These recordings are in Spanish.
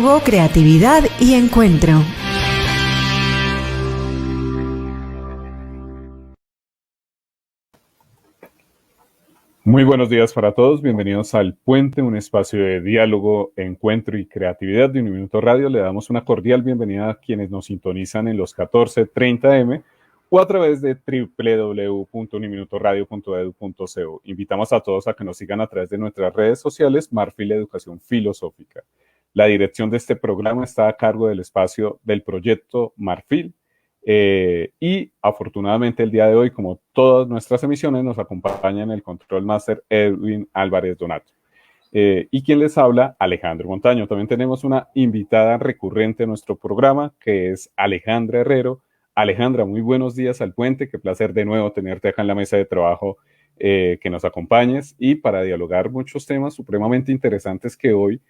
Creatividad y encuentro. Muy buenos días para todos, bienvenidos al Puente, un espacio de diálogo, encuentro y creatividad de Uniminuto Radio. Le damos una cordial bienvenida a quienes nos sintonizan en los 14:30 m o a través de www.uniminutoradio.edu.co. Invitamos a todos a que nos sigan a través de nuestras redes sociales, Marfil Educación Filosófica. La dirección de este programa está a cargo del espacio del proyecto Marfil. Y afortunadamente el día de hoy, como todas nuestras emisiones, nos acompaña en el Control Master Edwin Álvarez Donato. Y quien les habla, Alejandro Montaño. También tenemos una invitada recurrente a nuestro programa, que es Alejandra Herrero. Alejandra, muy buenos días al Puente. Qué placer de nuevo tenerte acá en la mesa de trabajo, que nos acompañes y para dialogar muchos temas supremamente interesantes que hoy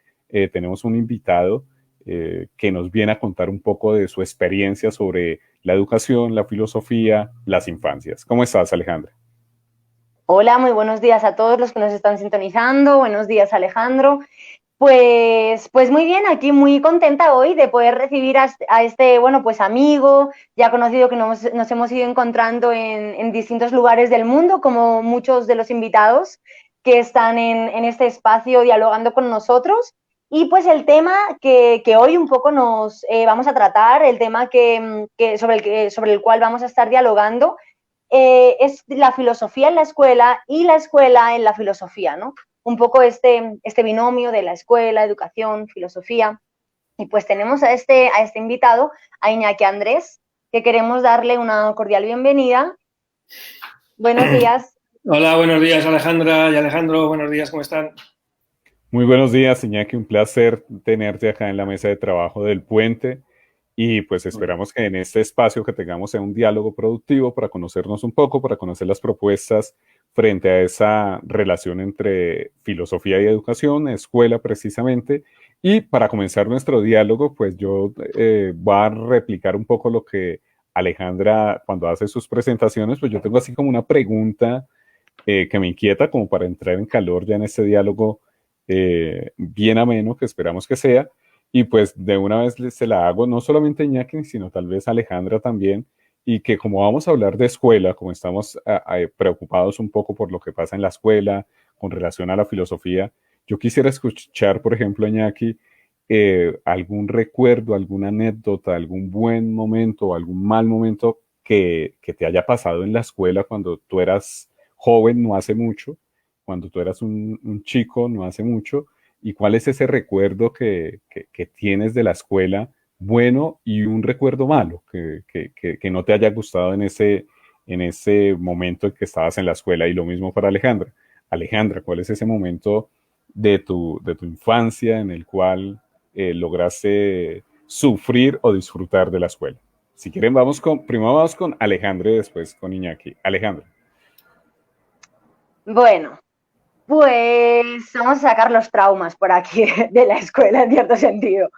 tenemos un invitado que nos viene a contar un poco de su experiencia sobre la educación, la filosofía, las infancias. ¿Cómo estás, Alejandra? Hola, muy buenos días a todos los que nos están sintonizando. Buenos días, Alejandro. Pues muy bien, aquí muy contenta hoy de poder recibir a este, bueno, pues amigo, ya conocido, que nos hemos ido encontrando en distintos lugares del mundo, como muchos de los invitados que están en este espacio dialogando con nosotros. Y pues el tema que hoy un poco nos vamos a tratar, el tema sobre el cual vamos a estar dialogando, es la filosofía en la escuela y la escuela en la filosofía, ¿no? Un poco este binomio de la escuela, educación, filosofía. Y pues tenemos a este invitado, a Iñaki Andrés, que queremos darle una cordial bienvenida. Buenos días. Hola, buenos días, Alejandra y Alejandro. Buenos días, ¿cómo están? Muy buenos días, Iñaki. Un placer tenerte acá en la mesa de trabajo del Puente. Y pues esperamos que en este espacio que tengamos sea un diálogo productivo para conocernos un poco, para conocer las propuestas frente a esa relación entre filosofía y educación, escuela precisamente. Y para comenzar nuestro diálogo, pues yo voy a replicar un poco lo que Alejandra, cuando hace sus presentaciones, pues yo tengo así como una pregunta que me inquieta como para entrar en calor ya en este diálogo bien ameno que esperamos que sea. Y pues de una vez se la hago no solamente a Iñaki, sino tal vez a Alejandra también, y que como vamos a hablar de escuela, como estamos preocupados un poco por lo que pasa en la escuela con relación a la filosofía, yo quisiera escuchar, por ejemplo, Iñaki, algún recuerdo, alguna anécdota, algún buen momento o algún mal momento que te haya pasado en la escuela cuando tú eras joven, no hace mucho, cuando tú eras un chico, no hace mucho. ¿Y cuál es ese recuerdo que tienes de la escuela bueno y un recuerdo malo que no te haya gustado en ese momento en que estabas en la escuela? Y lo mismo para Alejandra. Alejandra, ¿cuál es ese momento de tu infancia en el cual lograste sufrir o disfrutar de la escuela? Si quieren, primero vamos con Alejandra y después con Iñaki. Alejandra. Bueno, pues vamos a sacar los traumas por aquí de la escuela, en cierto sentido.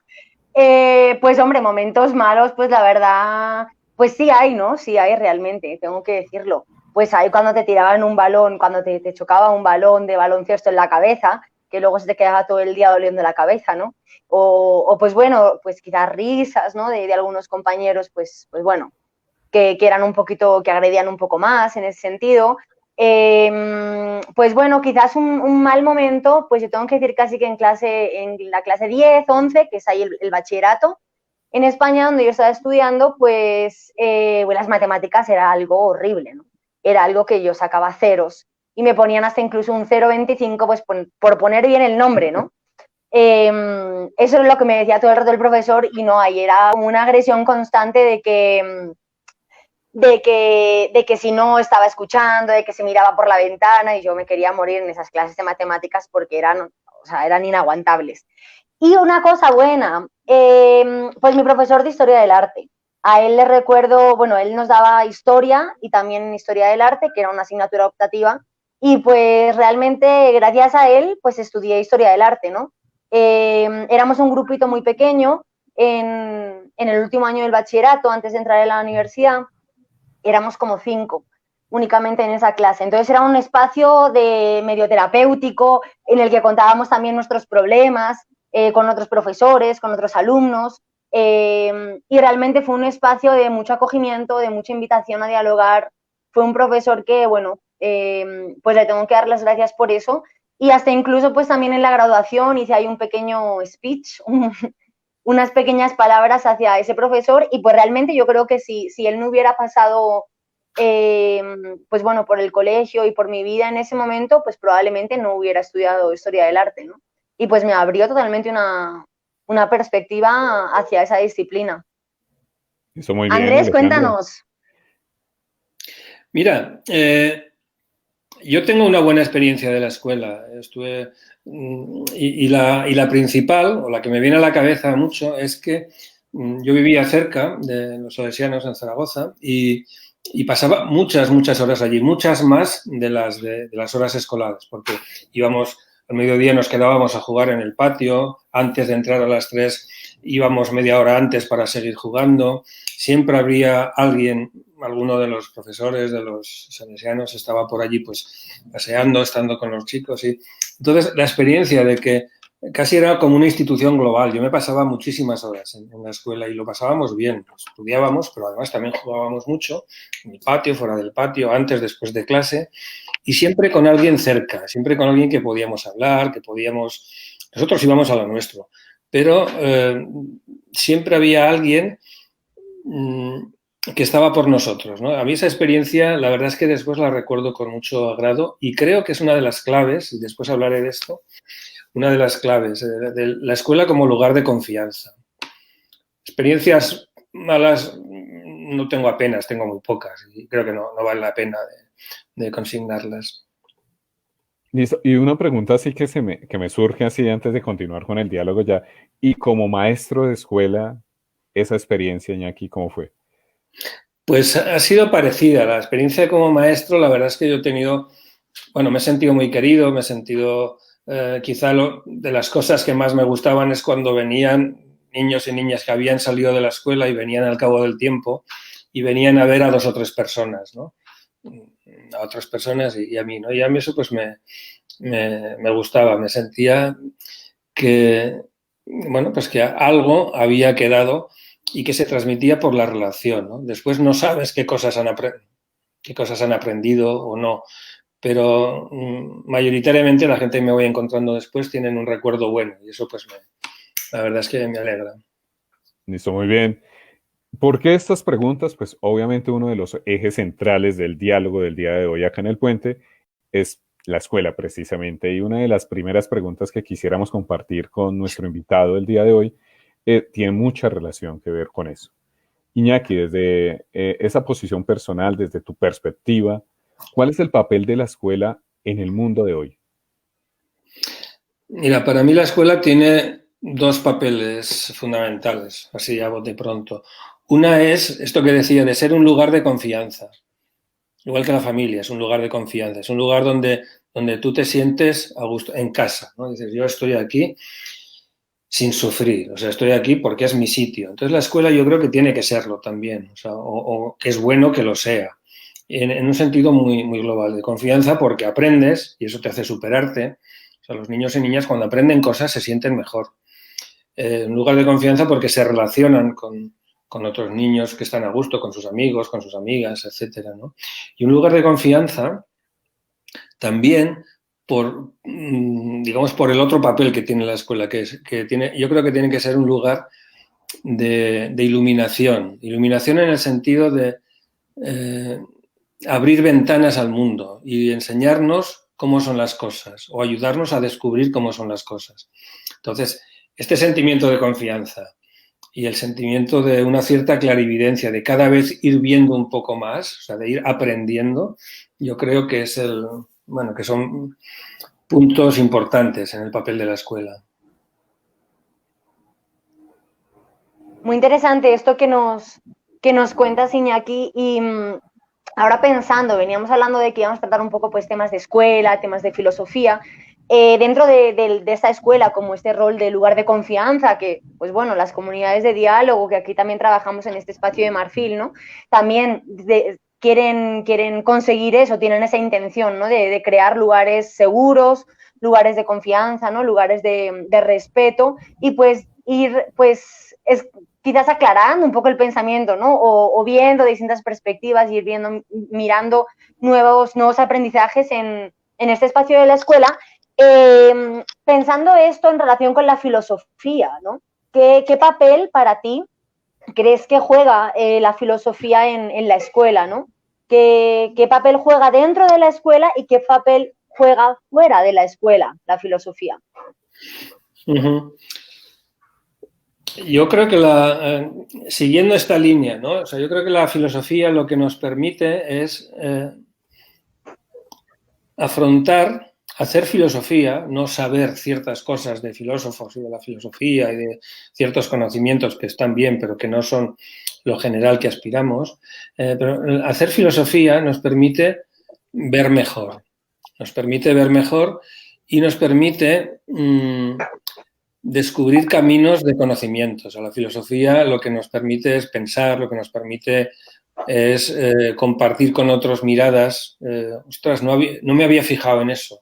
Pues hombre, momentos malos, pues la verdad, pues sí hay, ¿no? Sí hay realmente, tengo que decirlo. Pues hay cuando te tiraban un balón, cuando te chocaba un balón de baloncesto en la cabeza, que luego se te quedaba todo el día doliendo la cabeza, ¿no? O pues bueno, pues quizás risas, ¿no? De algunos compañeros, pues bueno, que eran un poquito, que agredían un poco más en ese sentido. Pues bueno, quizás un mal momento, pues yo tengo que decir casi que en la clase 10, 11, que es ahí el bachillerato, en España, donde yo estaba estudiando, pues las matemáticas era algo horrible, ¿no? Era algo que yo sacaba ceros y me ponían hasta incluso un 0,25, pues por poner bien el nombre, ¿no? Eso es lo que me decía todo el rato el profesor, y no, ahí era una agresión constante de que si no estaba escuchando, de que se miraba por la ventana, y yo me quería morir en esas clases de matemáticas porque eran inaguantables. Y una cosa buena, pues mi profesor de historia del arte. A él le recuerdo, bueno, él nos daba historia y también historia del arte, que era una asignatura optativa, y pues realmente gracias a él pues estudié historia del arte, ¿no? Éramos un grupito muy pequeño en el último año del bachillerato, antes de entrar a la universidad, éramos como 5 únicamente en esa clase. Entonces era un espacio de medio terapéutico en el que contábamos también nuestros problemas, con otros profesores, con otros alumnos, y realmente fue un espacio de mucho acogimiento, de mucha invitación a dialogar. Fue un profesor que, bueno, pues le tengo que dar las gracias por eso, y hasta incluso pues también en la graduación hice ahí un pequeño speech, unas pequeñas palabras hacia ese profesor, y pues realmente yo creo que si él no hubiera pasado pues bueno, por el colegio y por mi vida en ese momento, pues probablemente no hubiera estudiado historia del arte, ¿no? Y pues me abrió totalmente una perspectiva hacia esa disciplina. Eso muy bien, Andrés, Alejandra. cuéntanos. Mira, yo tengo una buena experiencia de la escuela. Estuve, y la principal, o la que me viene a la cabeza mucho, es que yo vivía cerca de los Salesianos en Zaragoza y pasaba muchas horas allí, muchas más de las horas escolares, porque íbamos al mediodía, nos quedábamos a jugar en el patio, antes de entrar a las 3 íbamos media hora antes para seguir jugando, siempre habría alguien, alguno de los profesores de los salesianos estaba por allí pues paseando, estando con los chicos. Y entonces la experiencia de que casi era como una institución global. Yo me pasaba muchísimas horas en la escuela y lo pasábamos bien. Estudiábamos, pero además también jugábamos mucho en el patio, fuera del patio, antes, después de clase, y siempre con alguien cerca, siempre con alguien que podíamos hablar, que podíamos... Nosotros íbamos a lo nuestro, pero siempre había alguien que estaba por nosotros, ¿no? A mí esa experiencia, la verdad es que después la recuerdo con mucho agrado y creo que es una de las claves, y después hablaré de esto, una de las claves de la escuela como lugar de confianza. Experiencias malas no tengo apenas, tengo muy pocas y creo que no vale la pena de consignarlas. Listo. Y una pregunta así que me surge así antes de continuar con el diálogo ya. Y como maestro de escuela, esa experiencia, Iñaki, ¿cómo fue? Pues ha sido parecida. La experiencia como maestro, la verdad es que yo he tenido, bueno, me he sentido muy querido, me he sentido, quizá de las cosas que más me gustaban es cuando venían niños y niñas que habían salido de la escuela y venían al cabo del tiempo y venían a ver a 2 o 3 personas, ¿no? A otras personas y a mí, ¿no? Y a mí eso pues me gustaba, me sentía que, bueno, pues que algo había quedado y que se transmitía por la relación, ¿no? Después no sabes qué cosas han aprendido o no, pero mayoritariamente la gente que me voy encontrando después tienen un recuerdo bueno y eso pues la verdad es que me alegra. Listo, muy bien. ¿Por qué estas preguntas? Pues obviamente uno de los ejes centrales del diálogo del día de hoy acá en el puente es la escuela precisamente. Y una de las primeras preguntas que quisiéramos compartir con nuestro invitado del día de hoy tiene mucha relación que ver con eso. Iñaki, desde esa posición personal, desde tu perspectiva, ¿cuál es el papel de la escuela en el mundo de hoy? Mira, para mí la escuela tiene 2 papeles fundamentales, así a bote pronto. Una es esto que decía de ser un lugar de confianza. Igual que la familia, es un lugar de confianza, es un lugar donde tú te sientes a gusto, en casa, ¿no? Dices, yo estoy aquí sin sufrir, o sea, estoy aquí porque es mi sitio. Entonces la escuela yo creo que tiene que serlo también, o sea, o que es bueno que lo sea, en un sentido muy global, de confianza porque aprendes y eso te hace superarte. O sea, los niños y niñas cuando aprenden cosas se sienten mejor. Un lugar de confianza porque se relacionan con otros niños que están a gusto, con sus amigos, con sus amigas, etcétera, ¿no? Y un lugar de confianza también por, digamos, por el otro papel que tiene la escuela, que tiene, yo creo que tiene que ser un lugar de iluminación. Iluminación en el sentido de abrir ventanas al mundo y enseñarnos cómo son las cosas o ayudarnos a descubrir cómo son las cosas. Entonces, este sentimiento de confianza y el sentimiento de una cierta clarividencia, de cada vez ir viendo un poco más, o sea, de ir aprendiendo, yo creo que es bueno, que son puntos importantes en el papel de la escuela. Muy interesante esto que nos cuentas, Iñaki, y ahora pensando, veníamos hablando de que íbamos a tratar un poco pues temas de escuela, temas de filosofía, dentro de esta escuela como este rol de lugar de confianza, que pues bueno, las comunidades de diálogo, que aquí también trabajamos en este espacio de Marfil, ¿no? También quieren conseguir eso, tienen esa intención, ¿no? De crear lugares seguros lugares de confianza, ¿no? Lugares de respeto, y pues ir pues quizás aclarando un poco el pensamiento, ¿no? O viendo distintas perspectivas, ir viendo, mirando nuevos aprendizajes en este espacio de la escuela. Pensando esto en relación con la filosofía, ¿no? ¿Qué papel para ti crees que juega la filosofía en la escuela, ¿no? ¿Qué papel juega dentro de la escuela y qué papel juega fuera de la escuela la filosofía? Uh-huh. Yo creo que siguiendo esta línea, ¿no? O sea, yo creo que la filosofía lo que nos permite es hacer filosofía, no saber ciertas cosas de filósofos y de la filosofía y de ciertos conocimientos que están bien, pero que no son lo general que aspiramos. Pero hacer filosofía nos permite ver mejor. Nos permite ver mejor y nos permite descubrir caminos de conocimientos. A la filosofía lo que nos permite es pensar, lo que nos permite es compartir con otros miradas. Ostras, no me había fijado en eso.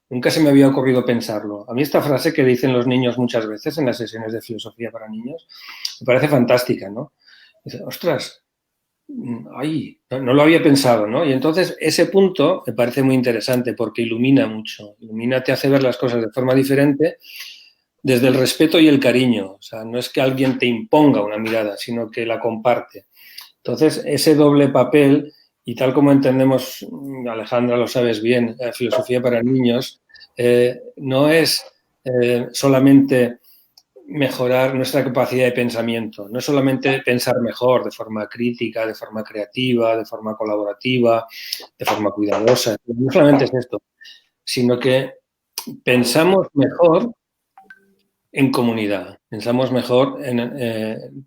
Nunca se me había ocurrido pensarlo. A mí esta frase que dicen los niños muchas veces en las sesiones de filosofía para niños me parece fantástica, ¿no? Dice, ostras, ay, no lo había pensado, ¿no? Y entonces ese punto me parece muy interesante porque ilumina mucho. Ilumina, te hace ver las cosas de forma diferente desde el respeto y el cariño. O sea, no es que alguien te imponga una mirada, sino que la comparte. Entonces, ese doble papel, y tal como entendemos, Alejandra, lo sabes bien, la filosofía para niños, no es solamente mejorar nuestra capacidad de pensamiento, no es solamente pensar mejor de forma crítica, de forma creativa, de forma colaborativa, de forma cuidadosa, no solamente es esto, sino que pensamos mejor en comunidad, pensamos mejor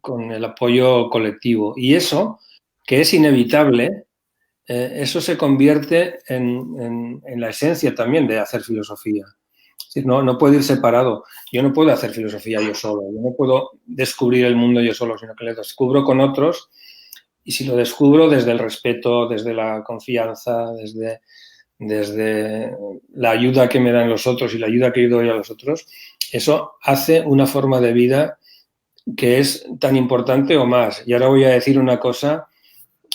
con el apoyo colectivo. Y eso, que es inevitable, eso se convierte en la esencia también de hacer filosofía. Es decir, no puede ir separado. Yo no puedo hacer filosofía yo solo, yo no puedo descubrir el mundo yo solo, sino que lo descubro con otros, y si lo descubro desde el respeto, desde la confianza, desde la ayuda que me dan los otros y la ayuda que yo doy a los otros, eso hace una forma de vida que es tan importante o más. Y ahora voy a decir una cosa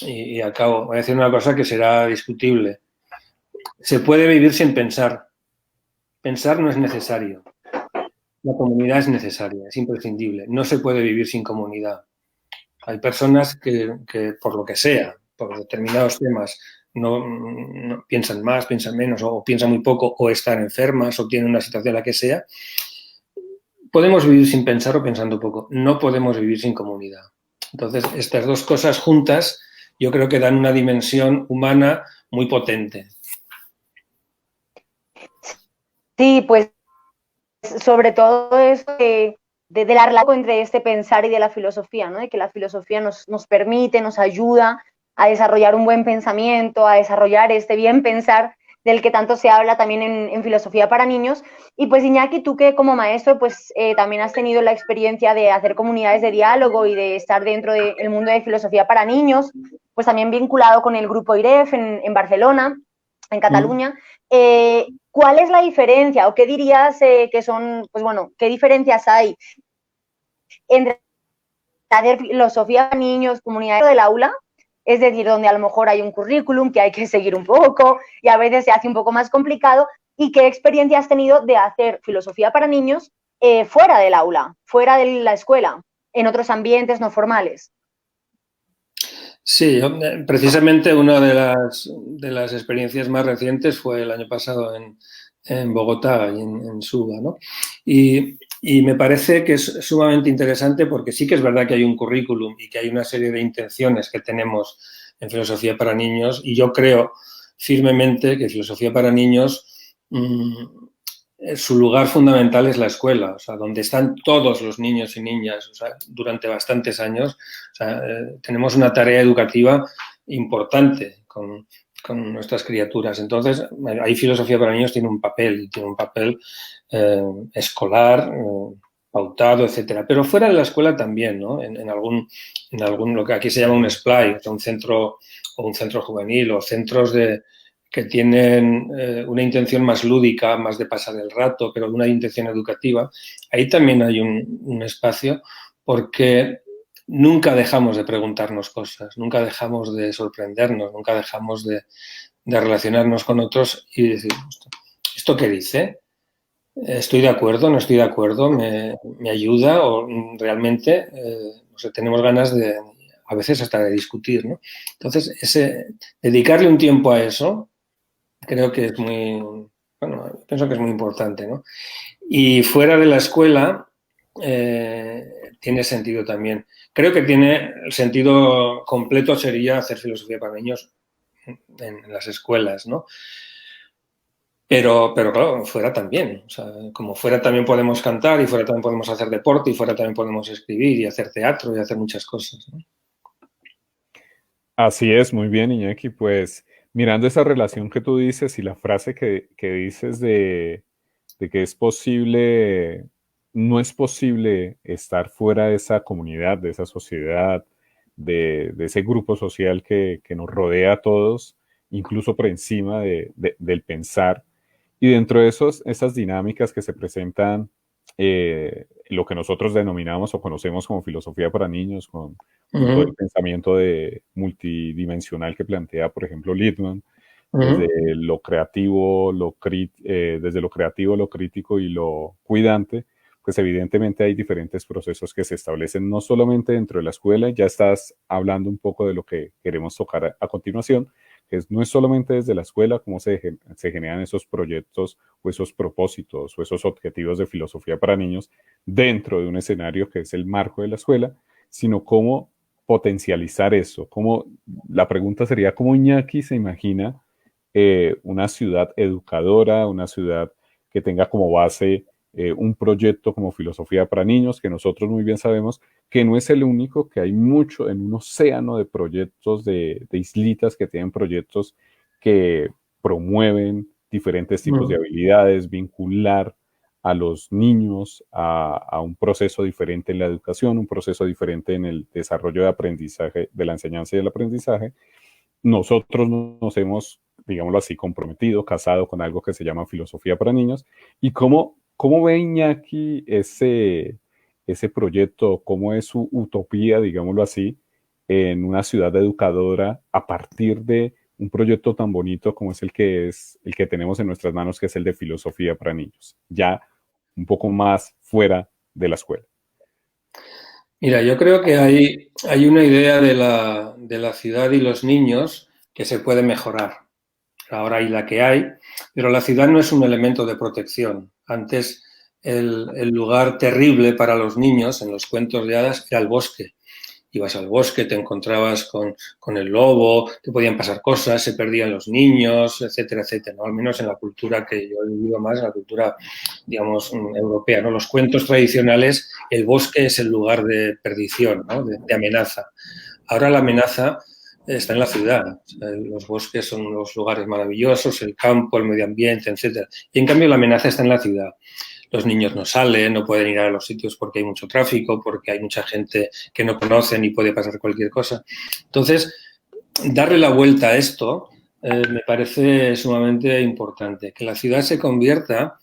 y acabo. Voy a decir una cosa que será discutible. Se puede vivir sin pensar. Pensar no es necesario. La comunidad es necesaria, es imprescindible. No se puede vivir sin comunidad. Hay personas que por lo que sea, por determinados temas, no piensan más, piensan menos, o piensan muy poco, o están enfermas, o tienen una situación la que sea. Podemos vivir sin pensar o pensando poco. No podemos vivir sin comunidad. Entonces, estas dos cosas juntas yo creo que dan una dimensión humana muy potente. Sí, pues sobre todo eso de la relación entre este pensar y de la filosofía, ¿no? De que la filosofía nos permite, nos ayuda a desarrollar un buen pensamiento, a desarrollar este bien pensar del que tanto se habla también en filosofía para niños. Y pues Iñaki, tú que como maestro pues también has tenido la experiencia de hacer comunidades de diálogo y de estar dentro del mundo de filosofía para niños, pues también vinculado con el grupo IREF en Barcelona, en Cataluña. ¿Cuál es la diferencia o qué dirías que son, pues bueno, qué diferencias hay entre hacer filosofía para niños, comunidad del aula, es decir, donde a lo mejor hay un currículum que hay que seguir un poco y a veces se hace un poco más complicado, y qué experiencia has tenido de hacer filosofía para niños fuera del aula, fuera de la escuela, en otros ambientes no formales? Sí, precisamente una de las experiencias más recientes fue el año pasado en Bogotá y en Suba, ¿no? Y me parece que es sumamente interesante porque sí que es verdad que hay un currículum y que hay una serie de intenciones que tenemos en Filosofía para Niños, y yo creo firmemente que Filosofía para Niños, su lugar fundamental es la escuela, o sea, donde están todos los niños y niñas, o sea, durante bastantes años. O sea, tenemos una tarea educativa importante con nuestras criaturas. Entonces, ahí Filosofía para Niños tiene un papel escolar, pautado, etcétera. Pero fuera de la escuela también, ¿no? En algún lo que aquí se llama un SPLAI, o sea, un centro juvenil, o centros que tienen una intención más lúdica, más de pasar el rato, pero una intención educativa, ahí también hay un espacio porque nunca dejamos de preguntarnos cosas, nunca dejamos de sorprendernos, nunca dejamos de relacionarnos con otros y decir, ¿esto qué dice? ¿Estoy de acuerdo? ¿No estoy de acuerdo? ¿Me ayuda? ¿O realmente no sé, tenemos ganas de, a veces hasta de discutir, ¿no? Entonces, dedicarle un tiempo a eso creo que es muy, bueno, pienso que es muy importante, ¿no? Y fuera de la escuela tiene sentido también. Creo que tiene el sentido completo sería hacer filosofía para niños en las escuelas, ¿no? Pero claro, fuera también. O sea, como fuera también podemos cantar y fuera también podemos hacer deporte y fuera también podemos escribir y hacer teatro y hacer muchas cosas, ¿no? Así es, muy bien, Iñaki. Pues mirando esa relación que tú dices y la frase que dices de que es posible, no es posible estar fuera de esa comunidad, de esa sociedad, de ese grupo social que nos rodea a todos, incluso por encima del pensar. Y dentro de esas dinámicas que se presentan, lo que nosotros denominamos o conocemos como filosofía para niños, con todo el pensamiento multidimensional que plantea, por ejemplo, Littman, desde lo creativo, desde lo creativo, lo crítico y lo cuidante, pues evidentemente hay diferentes procesos que se establecen no solamente dentro de la escuela, ya estás hablando un poco de lo que queremos tocar a continuación, que no es solamente desde la escuela cómo se generan esos proyectos o esos propósitos o esos objetivos de filosofía para niños dentro de un escenario que es el marco de la escuela, sino cómo potencializar eso. La pregunta sería, ¿cómo Iñaki se imagina una ciudad educadora, una ciudad que tenga como base un proyecto como filosofía para niños, que nosotros muy bien sabemos que no es el único, que hay mucho en un océano de proyectos, de islitas que tienen proyectos que promueven diferentes tipos de habilidades, vincular a los niños a un proceso diferente en la educación, un proceso diferente en el desarrollo de aprendizaje, de la enseñanza y del aprendizaje. Nosotros nos hemos, digámoslo así, comprometido, casado con algo que se llama filosofía para niños. ¿Y cómo ve Iñaki ese proyecto, cómo es su utopía, digámoslo así, en una ciudad educadora a partir de un proyecto tan bonito como es el que tenemos en nuestras manos, que es el de filosofía para niños, ya un poco más fuera de la escuela? Mira, yo creo que hay una idea de la ciudad y los niños que se puede mejorar. Ahora hay la que hay, pero la ciudad no es un elemento de protección. Antes el lugar terrible para los niños en los cuentos de hadas era el bosque. Ibas al bosque, te encontrabas con el lobo, te podían pasar cosas, se perdían los niños, etcétera, etcétera, ¿no? Al menos en la cultura que yo he vivido más, en la cultura, digamos, europea, ¿no? Los cuentos tradicionales, el bosque es el lugar de perdición, ¿no? De amenaza. Ahora la amenaza está en la ciudad. O sea, los bosques son los lugares maravillosos, el campo, el medio ambiente, etcétera. Y en cambio la amenaza está en la ciudad. Los niños no salen, no pueden ir a los sitios porque hay mucho tráfico, porque hay mucha gente que no conocen y puede pasar cualquier cosa. Entonces, darle la vuelta a esto me parece sumamente importante. Que la ciudad se convierta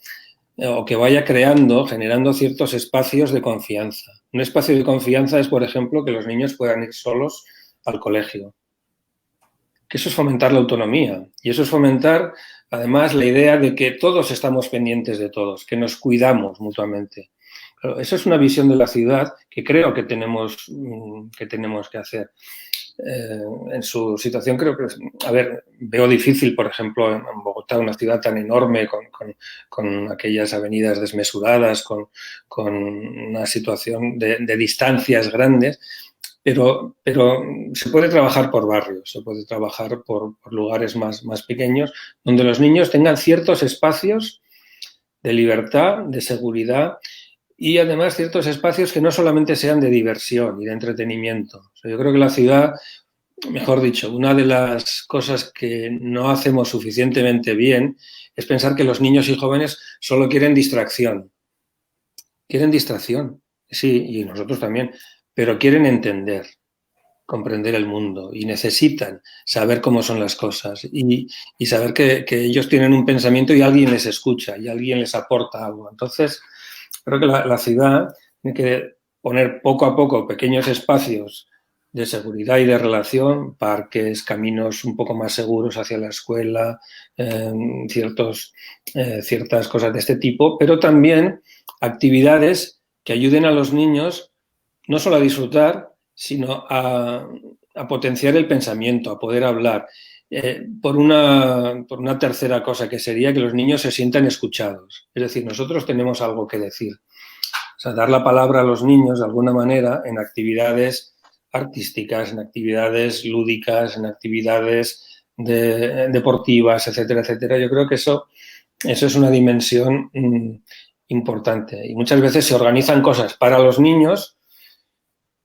o que vaya creando, generando ciertos espacios de confianza. Un espacio de confianza es, por ejemplo, que los niños puedan ir solos al colegio. Que eso es fomentar la autonomía y eso es fomentar, además, la idea de que todos estamos pendientes de todos, que nos cuidamos mutuamente. Pero eso es una visión de la ciudad que creo que tenemos que hacer. En su situación creo que, a ver, veo difícil, por ejemplo, en Bogotá, una ciudad tan enorme, con aquellas avenidas desmesuradas, con una situación de distancias grandes, pero se puede trabajar por barrios, se puede trabajar por lugares más pequeños, donde los niños tengan ciertos espacios de libertad, de seguridad y además ciertos espacios que no solamente sean de diversión y de entretenimiento. O sea, yo creo que la ciudad, mejor dicho, una de las cosas que no hacemos suficientemente bien es pensar que los niños y jóvenes solo quieren distracción. Quieren distracción, sí, y nosotros también, pero quieren entender. comprender el mundo y necesitan saber cómo son las cosas y saber que ellos tienen un pensamiento y alguien les escucha y alguien les aporta algo. Entonces, creo que la ciudad tiene que poner poco a poco pequeños espacios de seguridad y de relación, parques, caminos un poco más seguros hacia la escuela, ciertas cosas de este tipo, pero también actividades que ayuden a los niños no solo a disfrutar, sino a potenciar el pensamiento, a poder hablar. Por una tercera cosa, que sería que los niños se sientan escuchados. Es decir, nosotros tenemos algo que decir. O sea, dar la palabra a los niños de alguna manera en actividades artísticas, en actividades lúdicas, en actividades deportivas, etcétera, etcétera. Yo creo que eso es una dimensión importante. Y muchas veces se organizan cosas para los niños,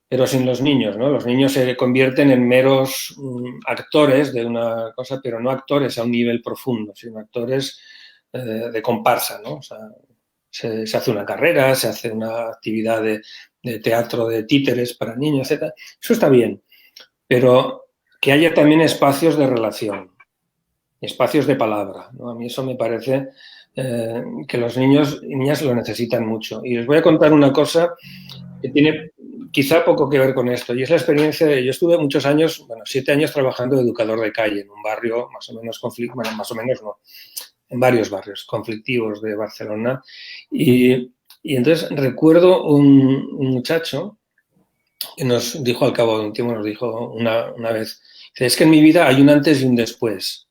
pero sin los niños, ¿no? Los niños se convierten en meros actores de una cosa, pero no actores a un nivel profundo, sino actores de comparsa, ¿no? O sea, se hace una carrera, se hace una actividad de teatro de títeres para niños, etc. Eso está bien, pero que haya también espacios de relación, espacios de palabra, ¿no? A mí eso me parece que los niños y niñas lo necesitan mucho. Y les voy a contar una cosa que tiene quizá poco que ver con esto, y es la experiencia de... Yo estuve muchos años, 7 años trabajando de educador de calle en un barrio más o menos más o menos no, en varios barrios conflictivos de Barcelona. Y entonces recuerdo un muchacho que nos dijo al cabo de un tiempo, nos dijo una vez, es que en mi vida hay un antes y un después.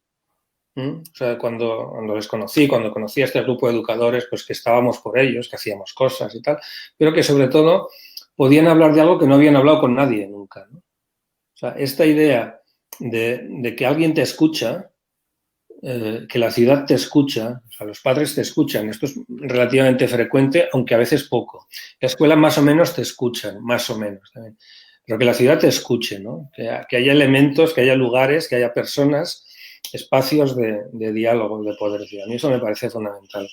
O sea, cuando les conocí, cuando conocí a este grupo de educadores, pues que estábamos por ellos, que hacíamos cosas y tal, pero que sobre todo podían hablar de algo que no habían hablado con nadie nunca, ¿no? O sea, esta idea de que alguien te escucha, que la ciudad te escucha, o sea, los padres te escuchan, esto es relativamente frecuente, aunque a veces poco. La escuela más o menos te escuchan, más o menos también. Pero que la ciudad te escuche, ¿no? Que haya elementos, que haya lugares, que haya personas, espacios de diálogo, de poder. A mí eso me parece fundamental.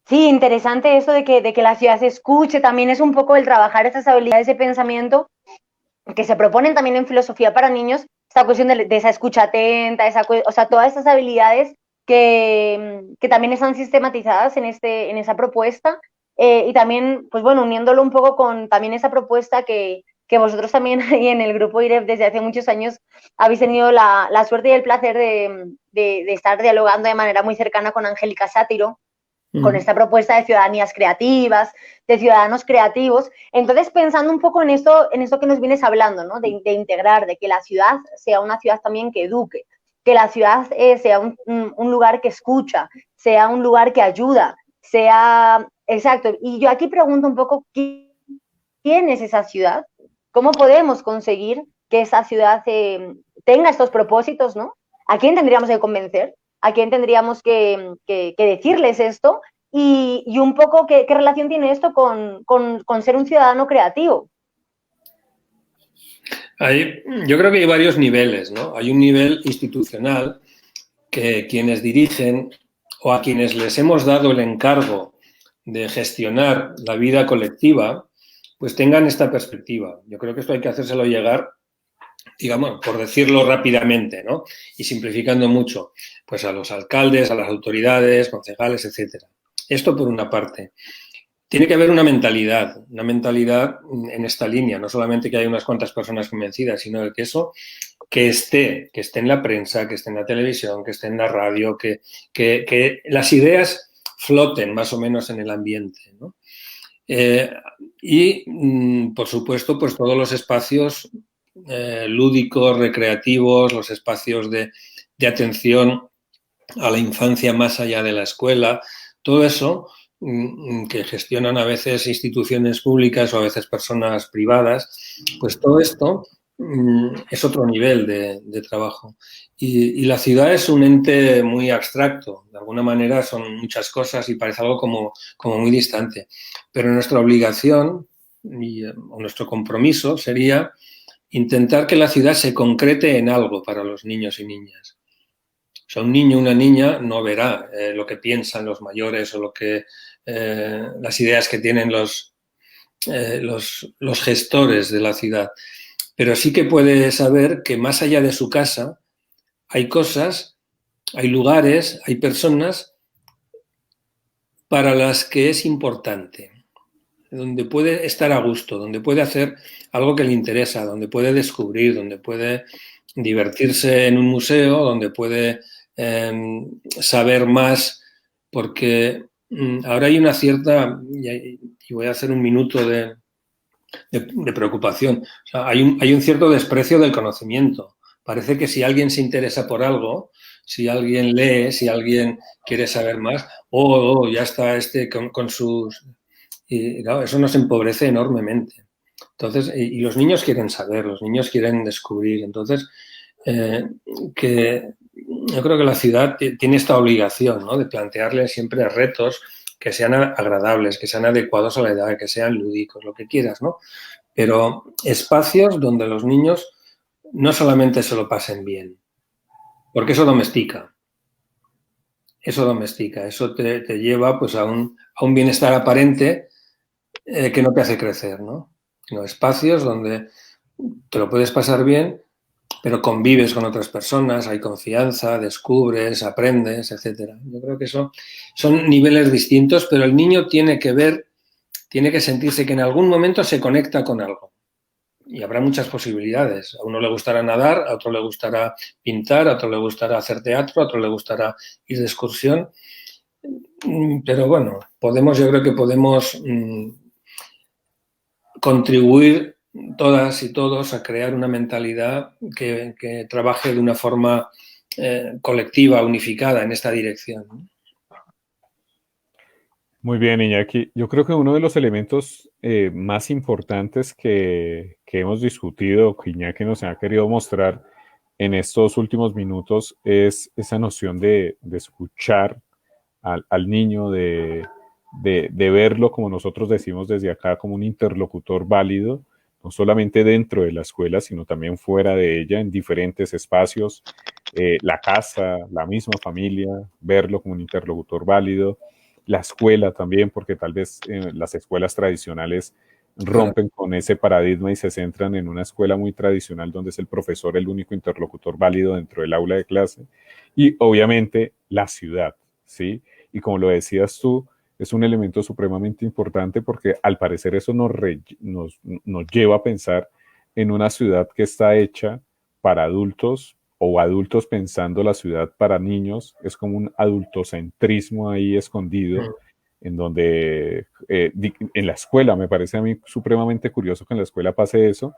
Sí, interesante eso de que la ciudad se escuche, también es un poco el trabajar esas habilidades de pensamiento que se proponen también en filosofía para niños, esta cuestión de esa escucha atenta, o sea, todas esas habilidades que también están sistematizadas en esa propuesta, y también, pues bueno, uniéndolo un poco con también esa propuesta que vosotros también ahí en el grupo IREF desde hace muchos años habéis tenido la suerte y el placer de estar dialogando de manera muy cercana con Angélica Sátiro, con esta propuesta de ciudadanías creativas, de ciudadanos creativos. Entonces, pensando un poco en esto que nos vienes hablando, ¿no? De integrar, de que la ciudad sea una ciudad también que eduque, que la ciudad sea un lugar que escucha, sea un lugar que ayuda, sea... Exacto. Y yo aquí pregunto un poco, ¿quién es esa ciudad? ¿Cómo podemos conseguir que esa ciudad tenga estos propósitos, ¿no? ¿A quién tendríamos que convencer? ¿A quién tendríamos que decirles esto? Y un poco qué relación tiene esto con ser un ciudadano creativo. Yo creo que hay varios niveles, ¿no? Hay un nivel institucional que quienes dirigen o a quienes les hemos dado el encargo de gestionar la vida colectiva, pues tengan esta perspectiva. Yo creo que esto hay que hacérselo llegar, digamos, por decirlo rápidamente, ¿no? Y simplificando mucho, pues a los alcaldes, a las autoridades, concejales, etcétera. Esto por una parte. Tiene que haber una mentalidad en esta línea, no solamente que haya unas cuantas personas convencidas, sino que eso que esté en la prensa, que esté en la televisión, que esté en la radio, que las ideas floten más o menos en el ambiente, ¿no? Por supuesto, pues todos los espacios lúdicos, recreativos, los espacios de atención a la infancia más allá de la escuela, todo eso que gestionan a veces instituciones públicas o a veces personas privadas, pues todo esto es otro nivel de trabajo. Y la ciudad es un ente muy abstracto, de alguna manera son muchas cosas y parece algo como muy distante. Pero nuestra obligación o nuestro compromiso sería intentar que la ciudad se concrete en algo para los niños y niñas. O sea, un niño o una niña no verá lo que piensan los mayores o las ideas que tienen los gestores de la ciudad, pero sí que puede saber que más allá de su casa hay cosas, hay lugares, hay personas para las que es importante, donde puede estar a gusto, donde puede hacer algo que le interesa, donde puede descubrir, donde puede divertirse en un museo, donde puede saber más, porque ahora hay una cierta, y voy a hacer un minuto de preocupación, o sea, hay un cierto desprecio del conocimiento. Parece que si alguien se interesa por algo, si alguien lee, si alguien quiere saber más, ya está con sus... Y claro, eso nos empobrece enormemente. Entonces, y los niños quieren saber, los niños quieren descubrir. Entonces, que yo creo que la ciudad tiene esta obligación, ¿no?, de plantearle siempre retos que sean agradables, que sean adecuados a la edad, que sean lúdicos, lo que quieras, ¿no? Pero espacios donde los niños no solamente se lo pasen bien, porque eso domestica. Eso te lleva pues a un bienestar aparente que no te hace crecer, ¿no? Sino espacios donde te lo puedes pasar bien, pero convives con otras personas, hay confianza, descubres, aprendes, etcétera. Yo creo que eso son niveles distintos, pero el niño tiene que sentirse que en algún momento se conecta con algo. Y habrá muchas posibilidades. A uno le gustará nadar, a otro le gustará pintar, a otro le gustará hacer teatro, a otro le gustará ir de excursión. Pero bueno, yo creo que podemos contribuir todas y todos a crear una mentalidad que trabaje de una forma colectiva, unificada en esta dirección. Muy bien, Iñaki. Yo creo que uno de los elementos más importantes que hemos discutido, que Iñaki nos ha querido mostrar en estos últimos minutos, es esa noción de escuchar al niño, de verlo, como nosotros decimos desde acá, como un interlocutor válido, no solamente dentro de la escuela, sino también fuera de ella, en diferentes espacios, la casa, la misma familia, verlo como un interlocutor válido, la escuela también, porque tal vez las escuelas tradicionales rompen con ese paradigma y se centran en una escuela muy tradicional donde es el profesor el único interlocutor válido dentro del aula de clase. Y obviamente la ciudad, ¿sí? Y como lo decías tú, es un elemento supremamente importante porque al parecer eso nos lleva a pensar en una ciudad que está hecha para adultos o adultos pensando la ciudad para niños. Es como un adultocentrismo ahí escondido, en donde en la escuela, me parece a mí supremamente curioso que en la escuela pase eso,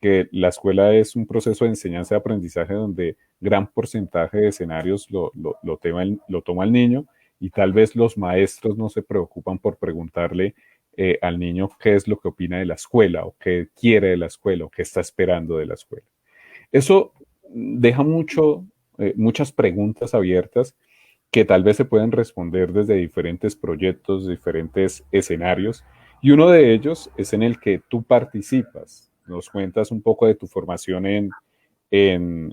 que la escuela es un proceso de enseñanza y aprendizaje donde gran porcentaje de escenarios lo toma el niño, y tal vez los maestros no se preocupan por preguntarle al niño qué es lo que opina de la escuela o qué quiere de la escuela o qué está esperando de la escuela. Eso deja muchas preguntas abiertas que tal vez se pueden responder desde diferentes proyectos, diferentes escenarios, y uno de ellos es en el que tú participas. Nos cuentas un poco de tu formación en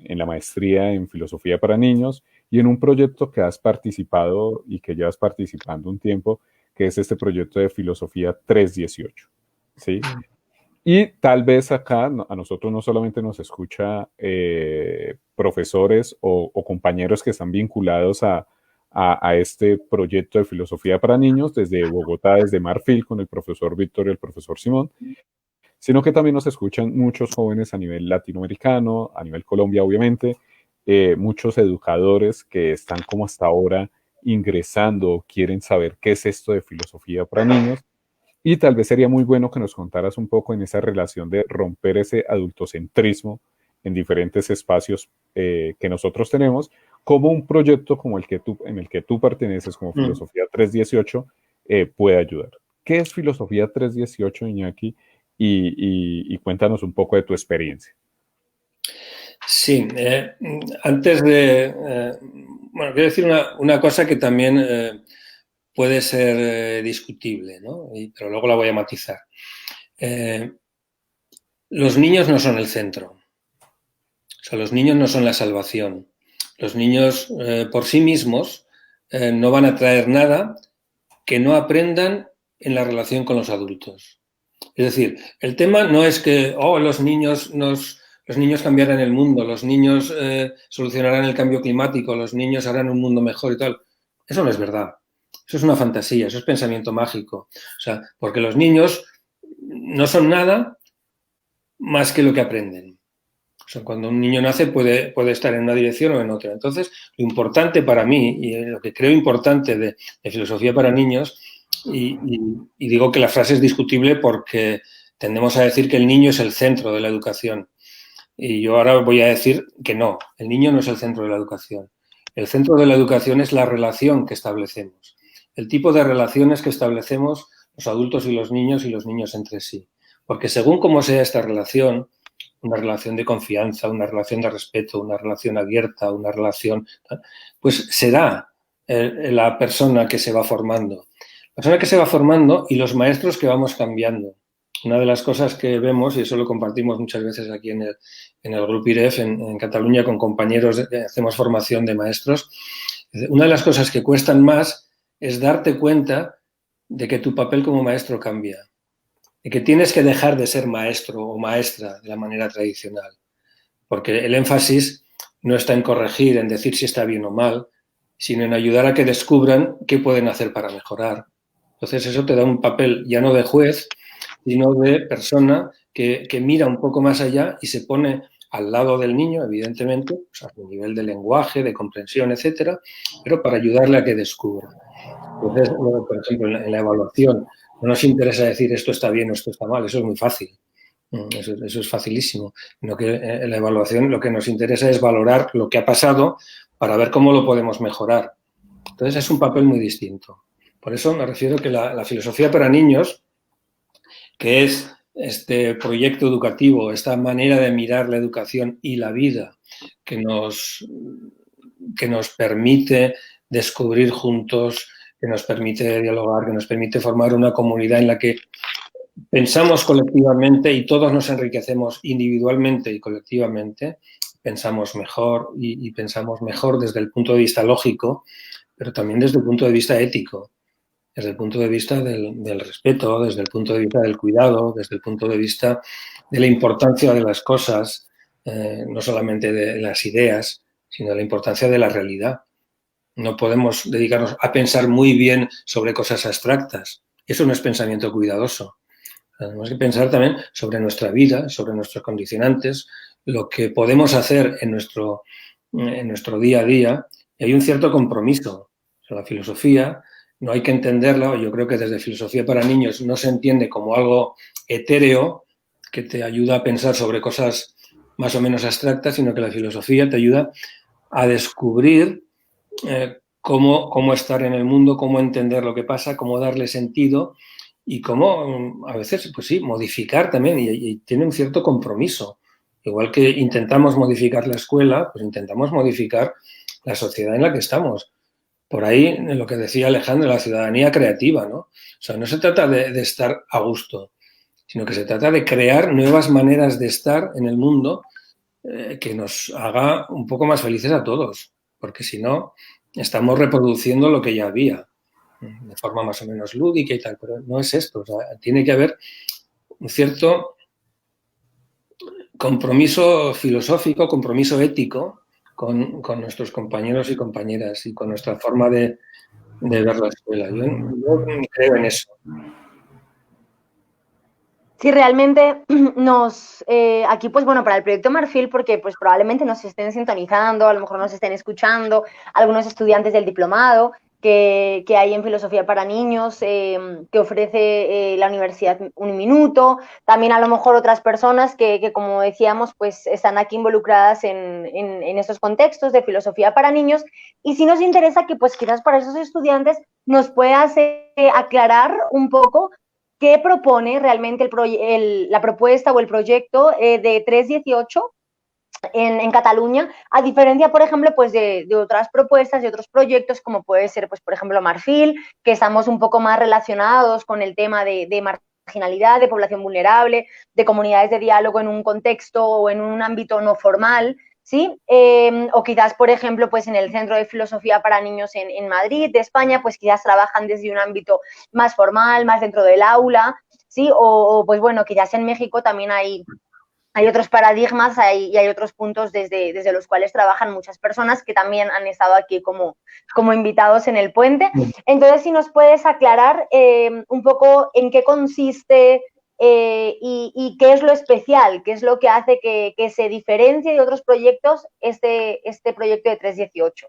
la maestría en filosofía para niños y en un proyecto que has participado y que llevas participando un tiempo, que es este proyecto de filosofía 318, ¿sí? Y tal vez acá a nosotros no solamente nos escucha profesores o compañeros que están vinculados a este proyecto de filosofía para niños desde Bogotá, desde Marfil, con el profesor Víctor y el profesor Simón, sino que también nos escuchan muchos jóvenes a nivel latinoamericano, a nivel Colombia, obviamente, muchos educadores que están como hasta ahora ingresando o quieren saber qué es esto de filosofía para niños. Y tal vez sería muy bueno que nos contaras un poco en esa relación de romper ese adultocentrismo en diferentes espacios que nosotros tenemos, como un proyecto como en el que tú perteneces, como Filosofía 318, puede ayudar. ¿Qué es Filosofía 318, Iñaki? Y cuéntanos un poco de tu experiencia. Sí, antes de... bueno, quiero decir una cosa que también puede ser discutible, ¿no? Pero luego la voy a matizar. Los niños no son el centro. O sea, los niños no son la salvación. Los niños por sí mismos no van a traer nada que no aprendan en la relación con los adultos. Es decir, el tema no es que los niños cambiarán el mundo, los niños solucionarán el cambio climático, los niños harán un mundo mejor y tal. Eso no es verdad. Eso es una fantasía, eso es pensamiento mágico. O sea, porque los niños no son nada más que lo que aprenden. O sea, cuando un niño nace puede estar en una dirección o en otra. Entonces, lo importante para mí, y lo que creo importante de filosofía para niños, y digo que la frase es discutible porque tendemos a decir que el niño es el centro de la educación. Y yo ahora voy a decir que no, el niño no es el centro de la educación. El centro de la educación es la relación que establecemos, el tipo de relaciones que establecemos los adultos y los niños entre sí. Porque según cómo sea esta relación, una relación de confianza, una relación de respeto, una relación abierta, una relación, pues será la persona que se va formando. La persona que se va formando y los maestros que vamos cambiando. Una de las cosas que vemos, y eso lo compartimos muchas veces aquí en el Grupo IREF, en Cataluña, con compañeros que hacemos formación de maestros, una de las cosas que cuestan más es darte cuenta de que tu papel como maestro cambia, de que tienes que dejar de ser maestro o maestra de la manera tradicional, porque el énfasis no está en corregir, en decir si está bien o mal, sino en ayudar a que descubran qué pueden hacer para mejorar. Entonces eso te da un papel ya no de juez, sino de persona que mira un poco más allá y se pone al lado del niño, evidentemente, pues a su nivel de lenguaje, de comprensión, etcétera, pero para ayudarle a que descubra. Entonces, por ejemplo, en la evaluación, no nos interesa decir esto está bien o esto está mal, eso es muy fácil. Eso es facilísimo. Sino que en la evaluación lo que nos interesa es valorar lo que ha pasado para ver cómo lo podemos mejorar. Entonces es un papel muy distinto. Por eso me refiero que la filosofía para niños, que es este proyecto educativo, esta manera de mirar la educación y la vida que nos permite descubrir juntos, que nos permite dialogar, que nos permite formar una comunidad en la que pensamos colectivamente y todos nos enriquecemos individualmente y colectivamente, pensamos mejor y pensamos mejor desde el punto de vista lógico, pero también desde el punto de vista ético, desde el punto de vista del respeto, desde el punto de vista del cuidado, desde el punto de vista de la importancia de las cosas, no solamente de las ideas, sino de la importancia de la realidad. No podemos dedicarnos a pensar muy bien sobre cosas abstractas. Eso no es pensamiento cuidadoso. Tenemos que pensar también sobre nuestra vida, sobre nuestros condicionantes, lo que podemos hacer en nuestro día a día. Y hay un cierto compromiso. O sea, la filosofía no hay que entenderla, yo creo que desde filosofía para niños no se entiende como algo etéreo que te ayuda a pensar sobre cosas más o menos abstractas, sino que la filosofía te ayuda a descubrir cómo estar en el mundo, cómo entender lo que pasa, cómo darle sentido y cómo a veces, pues sí, modificar también y tiene un cierto compromiso. Igual que intentamos modificar la escuela, pues intentamos modificar la sociedad en la que estamos. Por ahí, en lo que decía Alejandro, la ciudadanía creativa, ¿no? O sea, no se trata de estar a gusto, sino que se trata de crear nuevas maneras de estar en el mundo que nos haga un poco más felices a todos, porque si no, estamos reproduciendo lo que ya había, de forma más o menos lúdica y tal, pero no es esto. O sea, tiene que haber un cierto compromiso filosófico, compromiso ético con nuestros compañeros y compañeras y con nuestra forma de ver la escuela. Yo creo en eso. Sí, realmente aquí pues bueno, para el proyecto Marfil, porque pues probablemente nos estén sintonizando, a lo mejor nos estén escuchando algunos estudiantes del diplomado que hay en Filosofía para Niños, que ofrece la Universidad Uniminuto, también a lo mejor otras personas que como decíamos, pues están aquí involucradas en estos contextos de Filosofía para Niños, y si nos interesa que pues quizás para esos estudiantes nos puedas aclarar un poco qué propone realmente la propuesta o el proyecto de 318 en Cataluña, a diferencia, por ejemplo, pues de otras propuestas, de otros proyectos, como puede ser, pues, por ejemplo, Marfil, que estamos un poco más relacionados con el tema de marginalidad, de población vulnerable, de comunidades de diálogo en un contexto o en un ámbito no formal, ¿sí? O quizás, por ejemplo, pues en el Centro de Filosofía para Niños en Madrid, de España, pues quizás trabajan desde un ámbito más formal, más dentro del aula, ¿sí? Pues bueno, que ya sea en México también hay otros paradigmas y hay otros puntos desde los cuales trabajan muchas personas que también han estado aquí como invitados en el puente. Entonces, si nos puedes aclarar un poco en qué consiste y qué es lo especial, qué es lo que hace que se diferencie de otros proyectos este proyecto de 318.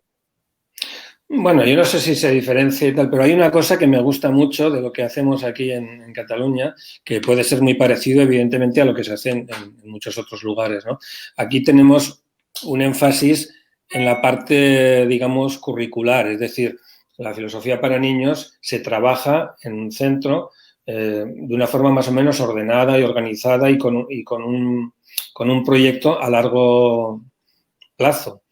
Bueno, yo no sé si se diferencia y tal, pero hay una cosa que me gusta mucho de lo que hacemos aquí en Cataluña, que puede ser muy parecido, evidentemente, a lo que se hace en muchos otros lugares, ¿no? Aquí tenemos un énfasis en la parte, digamos, curricular, es decir, la filosofía para niños se trabaja en un centro de una forma más o menos ordenada y organizada y con un proyecto a largo plazo.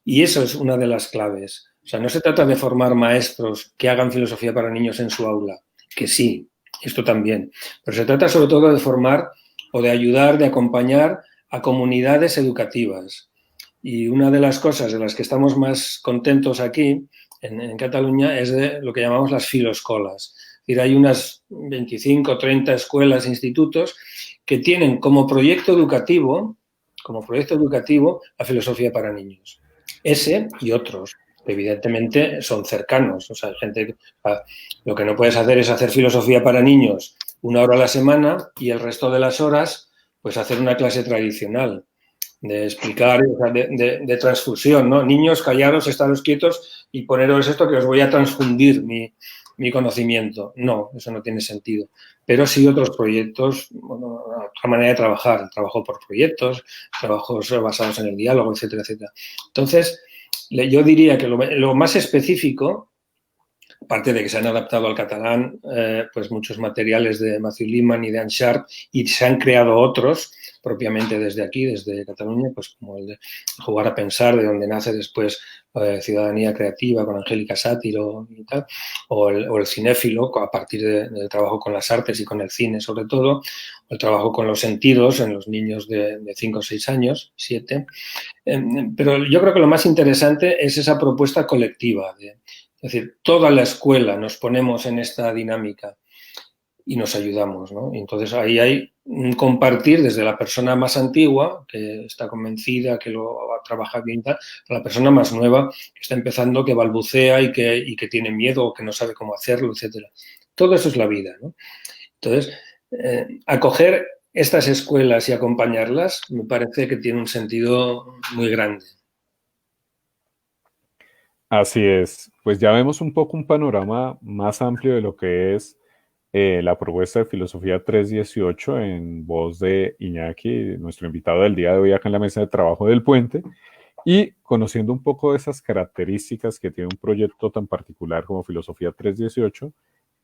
Y eso es una de las claves. O sea, no se trata de formar maestros que hagan filosofía para niños en su aula, que sí, esto también, pero se trata sobre todo de formar o de ayudar, de acompañar a comunidades educativas. Y una de las cosas de las que estamos más contentos aquí, en Cataluña, es de lo que llamamos las filoscolas. Es decir, hay unas 25 o 30 escuelas e institutos que tienen como proyecto educativo la filosofía para niños. Ese y otros, que evidentemente son cercanos. O sea, hay gente, lo que no puedes hacer es hacer filosofía para niños 1 hora a la semana y el resto de las horas, pues hacer una clase tradicional de explicar, o sea, de transfusión, ¿no? Niños, callaros, estaros quietos y poneros esto que os voy a transfundir mi conocimiento. No, eso no tiene sentido. Pero sí otros proyectos, bueno, otra manera de trabajar, el trabajo por proyectos, trabajos basados en el diálogo, etcétera, etcétera. Entonces, yo diría que lo más específico, aparte de que se han adaptado al catalán, pues muchos materiales de Matthew Lehman y de Anne Sharp, y se han creado otros propiamente desde aquí, desde Cataluña, pues como el de Jugar a Pensar, de donde nace después Ciudadanía Creativa con Angélica Sátiro y tal, o el Cinéfilo, a partir del trabajo con las artes y con el cine sobre todo, o el trabajo con los sentidos en los niños de 5 o 6 años, 7. Pero yo creo que lo más interesante es esa propuesta colectiva. Es decir, toda la escuela nos ponemos en esta dinámica y nos ayudamos, ¿no? Y entonces ahí hay un compartir desde la persona más antigua, que está convencida, que lo trabaja bien, tal, a la persona más nueva, que está empezando, que balbucea y que tiene miedo o que no sabe cómo hacerlo, etcétera. Todo eso es la vida, ¿no? Entonces, acoger estas escuelas y acompañarlas me parece que tiene un sentido muy grande. Así es, pues ya vemos un poco un panorama más amplio de lo que es la propuesta de Filosofía 318 en voz de Iñaki, nuestro invitado del día de hoy acá en la mesa de trabajo del Puente, y conociendo un poco de esas características que tiene un proyecto tan particular como Filosofía 318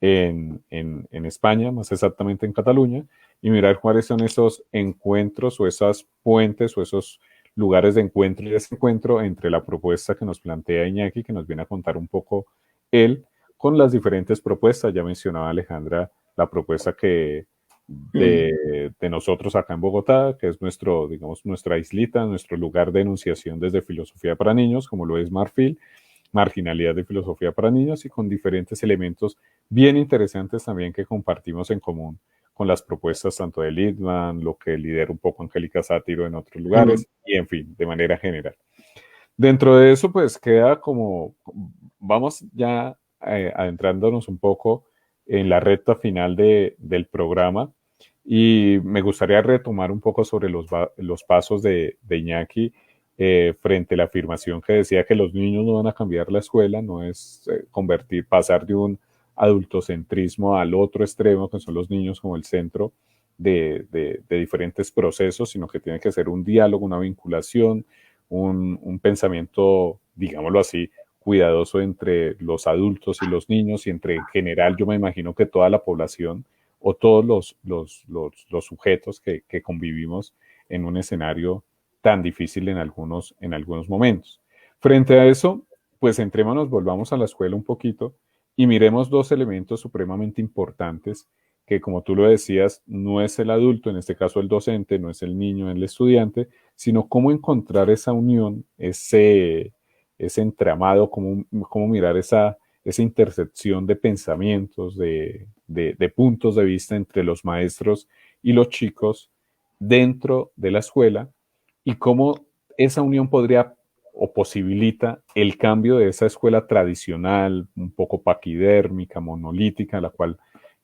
en España, más exactamente en Cataluña, y mirar cuáles son esos encuentros o esas puentes o esos lugares de encuentro y desencuentro entre la propuesta que nos plantea Iñaki, que nos viene a contar un poco él, con las diferentes propuestas. Ya mencionaba Alejandra la propuesta que de nosotros acá en Bogotá, que es nuestro, digamos, nuestra islita, nuestro lugar de enunciación desde filosofía para niños, como lo es Marfil, marginalidad de filosofía para niños, y con diferentes elementos bien interesantes también que compartimos en común con las propuestas tanto de Littman, lo que lidera un poco Angélica Sátiro en otros lugares, y en fin, de manera general. Dentro de eso, pues queda como, vamos ya adentrándonos un poco en la recta final del programa, y me gustaría retomar un poco sobre los pasos de Iñaki frente a la afirmación que decía que los niños no van a cambiar la escuela, no es pasar de un adultocentrismo al otro extremo, que son los niños como el centro de diferentes procesos, sino que tiene que ser un diálogo, una vinculación, un pensamiento, digámoslo así, cuidadoso entre los adultos y los niños, y entre en general yo me imagino que toda la población o todos los sujetos que convivimos en un escenario tan difícil en algunos momentos. Frente a eso, pues entrémonos, volvamos a la escuela un poquito y miremos dos elementos supremamente importantes que, como tú lo decías, no es el adulto, en este caso el docente, no es el niño, el estudiante, sino cómo encontrar esa unión, ese entramado, cómo mirar esa intersección de pensamientos, de de puntos de vista entre los maestros y los chicos dentro de la escuela y cómo esa unión podría o posibilita el cambio de esa escuela tradicional, un poco paquidérmica, monolítica, a la cual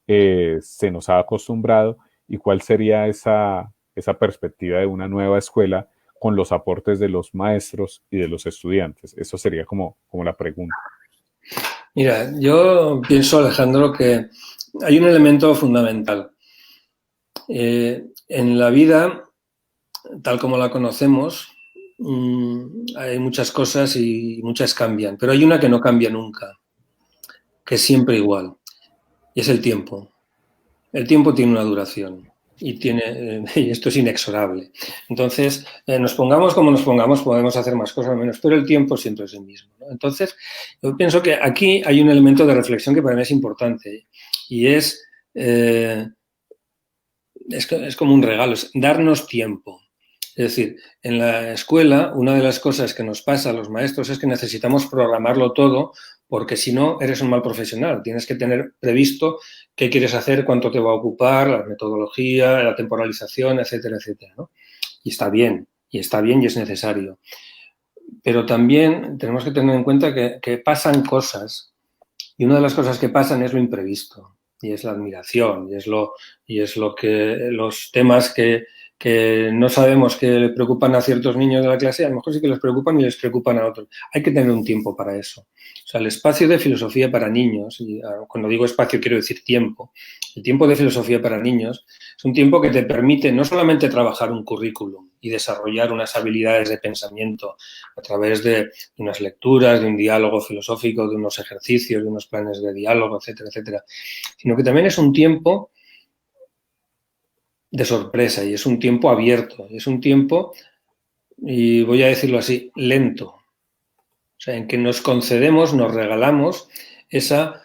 se nos ha acostumbrado, y cuál sería esa perspectiva de una nueva escuela con los aportes de los maestros y de los estudiantes. Eso sería como la pregunta. Mira, yo pienso, Alejandro, que hay un elemento fundamental. En la vida, tal como la conocemos, hay muchas cosas y muchas cambian, pero hay una que no cambia nunca, que es siempre igual, y es el tiempo. El tiempo tiene una duración y esto es inexorable. Entonces, nos pongamos como nos pongamos, podemos hacer más cosas o menos, pero el tiempo siempre es el mismo, ¿no? Entonces, yo pienso que aquí hay un elemento de reflexión que para mí es importante y es como un regalo, es darnos tiempo. Es decir, en la escuela una de las cosas que nos pasa a los maestros es que necesitamos programarlo todo porque si no eres un mal profesional. Tienes que tener previsto qué quieres hacer, cuánto te va a ocupar, la metodología, la temporalización, etcétera, etcétera, ¿no? Y está bien y es necesario. Pero también tenemos que tener en cuenta que pasan cosas y una de las cosas que pasan es lo imprevisto y es la admiración y es lo que los temas que no sabemos que le preocupan a ciertos niños de la clase, a lo mejor sí que les preocupan y les preocupan a otros. Hay que tener un tiempo para eso. O sea, el espacio de filosofía para niños, y cuando digo espacio quiero decir tiempo, el tiempo de filosofía para niños es un tiempo que te permite no solamente trabajar un currículum y desarrollar unas habilidades de pensamiento a través de unas lecturas, de un diálogo filosófico, de unos ejercicios, de unos planes de diálogo, etcétera, etcétera, sino que también es un tiempo de sorpresa y es un tiempo abierto, y es un tiempo, y voy a decirlo así, lento. O sea, en que nos concedemos, nos regalamos esa